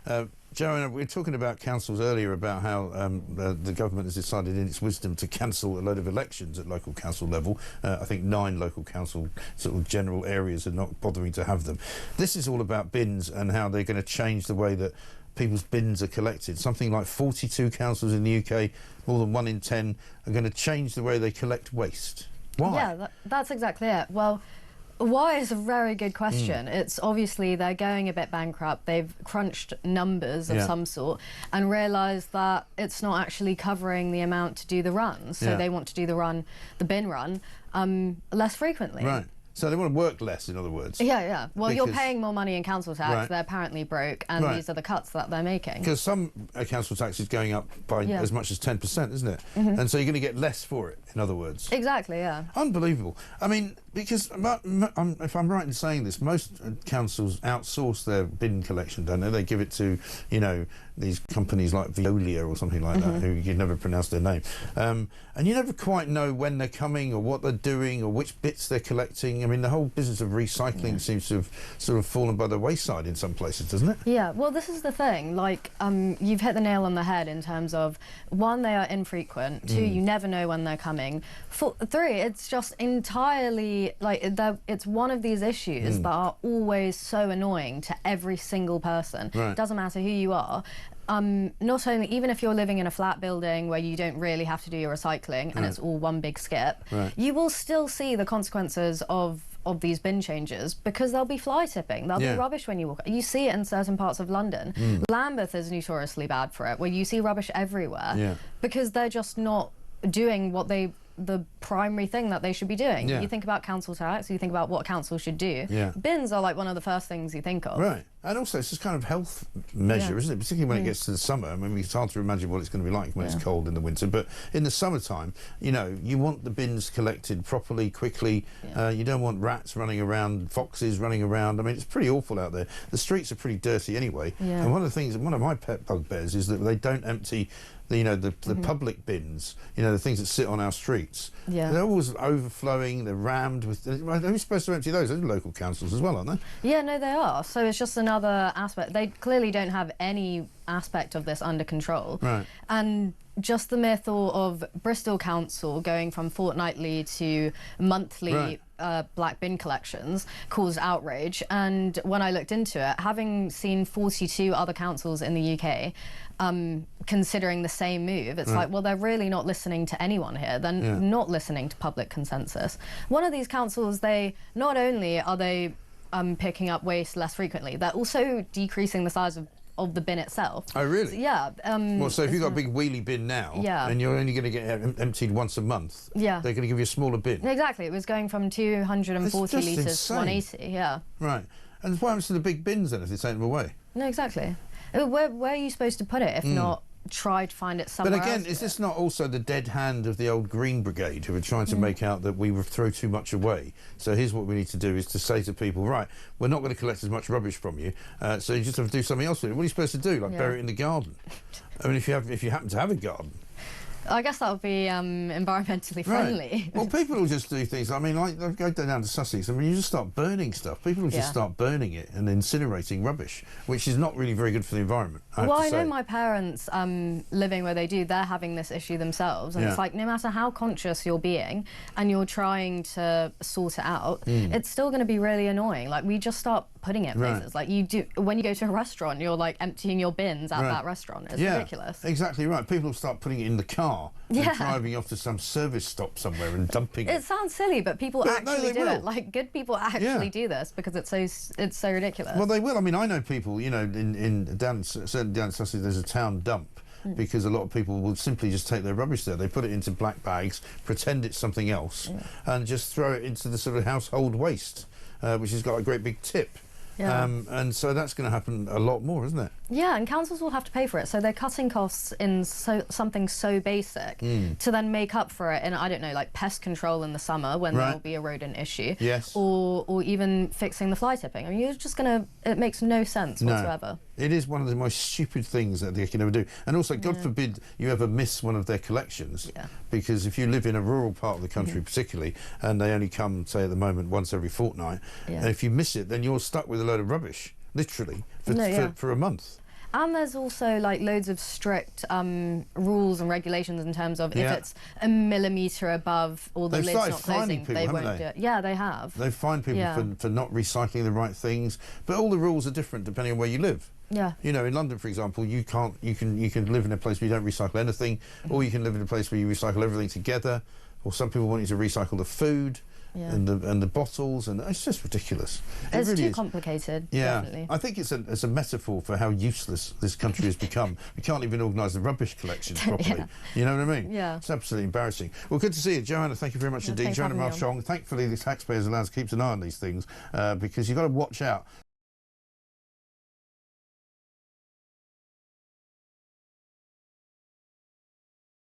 Joanna, we were talking about councils earlier about how the government has decided in its wisdom to cancel a load of elections at local council level. I think 9 local council sort of general areas are not bothering to have them. This is all about bins and how they're going to change the way that people's bins are collected. Something like 42 councils in the UK, more than 1 in 10, are going to change the way they collect waste. Why? Yeah, that's exactly it. Well, why is a very good question. It's obviously they're going a bit bankrupt. They've crunched numbers of some sort and realised that it's not actually covering the amount to do the run. So they want to do the bin run, less frequently. Right. So they want to work less, in other words. Yeah. Well, you're paying more money in council tax. They're apparently broke, and these are the cuts that they're making. Because some council tax is going up by as much as 10%, isn't it? And so you're going to get less for it, in other words. Exactly, yeah. Unbelievable. I mean, because if I'm right in saying this, most councils outsource their bin collection, don't they? They give it to, you know, these companies like Veolia or something like that, who you'd never pronounce their name. And you never quite know when they're coming or what they're doing or which bits they're collecting. I mean, the whole business of recycling seems to have sort of fallen by the wayside in some places, doesn't it? Yeah, well, this is the thing. Like, you've hit the nail on the head in terms of, 1, they are infrequent. 2, you never know when they're coming. 3, it's just entirely, like, it's one of these issues that are always so annoying to every single person. It doesn't matter who you are. Not only, even if you're living in a flat building where you don't really have to do your recycling and it's all one big skip, you will still see the consequences of these bin changes because there'll be fly tipping, there'll be rubbish when you walk. You see it in certain parts of London. Lambeth is notoriously bad for it, where you see rubbish everywhere because they're just not doing what the primary thing that they should be doing. You think about council tax, you think about what council should do. Bins are like one of the first things you think of. Right. And also it's this kind of health measure, isn't it? Particularly when it gets to the summer. I mean, it's hard to imagine what it's going to be like when it's cold in the winter. But in the summertime, you know, you want the bins collected properly, quickly. You don't want rats running around, foxes running around. I mean, it's pretty awful out there. The streets are pretty dirty anyway. And one of my pet bugbears is that they don't empty the public bins, you know, the things that sit on our streets. They're always overflowing, they're rammed with... Who's supposed to empty those? Those are local councils as well, aren't they? Yeah, no, they are. So it's just another aspect. They clearly don't have any aspect of this under control. And just the mere thought of Bristol Council going from fortnightly to monthly black bin collections caused outrage. And when I looked into it, having seen 42 other councils in the UK considering the same move, it's like, well, they're really not listening to anyone here. They're not listening to public consensus. One of these councils, they not only are they picking up waste less frequently, they're also decreasing the size of the bin itself. Oh, really? So, yeah. Well, so if you've got a big wheelie bin now, and you're only going to get emptied once a month, they're going to give you a smaller bin. Exactly. It was going from 240 litres to 180, Right. And what happens to the big bins then if they take them away? No, exactly. Where are you supposed to put it if not try to find it somewhere else? But again, is this not also the dead hand of the old Green Brigade who are trying to make out that we throw too much away? So here's what we need to do, is to say to people, right, we're not going to collect as much rubbish from you, so you just have to do something else with it. What are you supposed to do? Like bury it in the garden? I mean, if you happen to have a garden. I guess that would be environmentally friendly. Well, people will just do things. I mean, like, go down to Sussex. I mean, you just start burning stuff. People will just start burning it and incinerating rubbish, which is not really very good for the environment. I know my parents living where they do, they're having this issue themselves. And it's like, no matter how conscious you're being and you're trying to sort it out, it's still going to be really annoying. Like, we just start putting it places. Like, you do, when you go to a restaurant, you're like emptying your bins at that restaurant. It's ridiculous. Exactly right. People will start putting it in the car and driving off to some service stop somewhere and dumping it. It sounds silly, but people actually do it. Like, good people actually do this because it's so ridiculous. Well, they will. I mean, I know people, you know, certainly down in Sussex, there's a town dump. Because a lot of people will simply just take their rubbish there. They put it into black bags, pretend it's something else, and just throw it into the sort of household waste, which has got a great big tip. And so that's going to happen a lot more, isn't it? Yeah, and councils will have to pay for it. So they're cutting costs in something so basic to then make up for it in, I don't know, like pest control in the summer when there'll be a rodent issue. Or even fixing the fly tipping. I mean, you're just going to... It makes no sense whatsoever. It is one of the most stupid things that they can ever do. And also, God forbid you ever miss one of their collections. Because if you live in a rural part of the country particularly, and they only come, say at the moment, once every fortnight, and if you miss it, then you're stuck with a load of rubbish, literally, for a month. And there's also like loads of strict rules and regulations in terms of if it's a millimetre above or the lid's not closing, they won't do it. Yeah, they have. They've fined people for not recycling the right things, but all the rules are different depending on where you live. Yeah. You know, in London, for example, you can live in a place where you don't recycle anything, or you can live in a place where you recycle everything together, or some people want you to recycle the food. And the bottles, and it's just ridiculous. It's really too complicated. Yeah, definitely. I think it's a metaphor for how useless this country has become. We can't even organise the rubbish collection properly. You know what I mean? Yeah. It's absolutely embarrassing. Well, good to see you, Joanna. Thank you very much indeed, Joanna Marchong. Thankfully, the Taxpayers Allowance keeps an eye on these things because you've got to watch out.